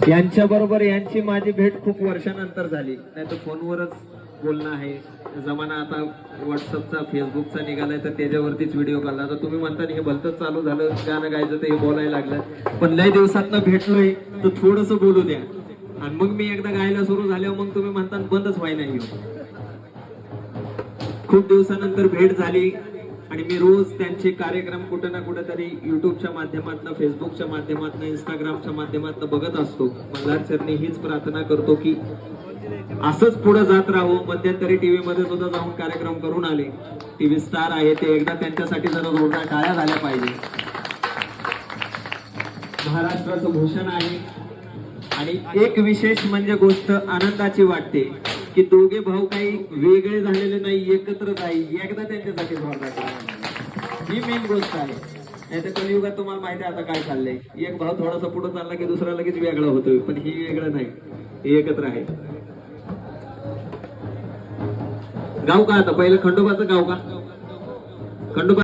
यांच्या बरोबर यांची माझी भेट खूप वर्षानंतर झाली, नाही तर फोनवरच बोलणं आहे. जमाना आता व्हॉट्सअपचा फेसबुकचा निघालाय, तर त्याच्यावरतीच व्हिडिओ काढला. तर तुम्ही म्हणता हे भलतंच चालू झालं, गाणं गायचं तर हे बोलायला लागलं. पण लय दिवसातनं भेटलोय तर थोडस बोलू द्या. आणि मग मी एकदा गायला सुरू झाल्यावर मग तुम्ही म्हणता बंदच व्हाय नाही. खूप दिवसानंतर भेट झाली आणि मी रोज त्यांचे कार्यक्रम कुठं ना कुठं तरी युट्यूबच्या माध्यमातून, फेसबुकच्या माध्यमातून, इंस्टाग्रामच्या माध्यमातून बघत असतो. मल्हार चरणी हीच प्रार्थना करतो की असंच पुढे जात राहू. मध्यंतरी टीव्ही मध्ये सुद्धा जाऊन कार्यक्रम करून आले. टीव्ही स्टार आहे ते, एकदा त्यांच्यासाठी जरा जोरदार टाळ्या झाल्या पाहिजे. महाराष्ट्राचं भूषण आहे. आणि एक विशेष म्हणजे गोष्ट आनंदाची वाटते की दोघे भाऊ काही वेगळे झालेले नाही, एकत्रच आहे. एकदा त्यांच्यासाठी जोरदार टाळ्या, ही मेन गोष्ट आहे. नाही तर कलियुगात तुम्हाला माहिती आहे आता काय चाललंय, एक भाऊ थोडासा पुढे चालला की दुसरा लगेच वेगळा होतोय. पण ही वेगळं नाही, हे एकत्र आहे. गाव का आता पहिलं खंडोबाचं गाव का? खंडोबा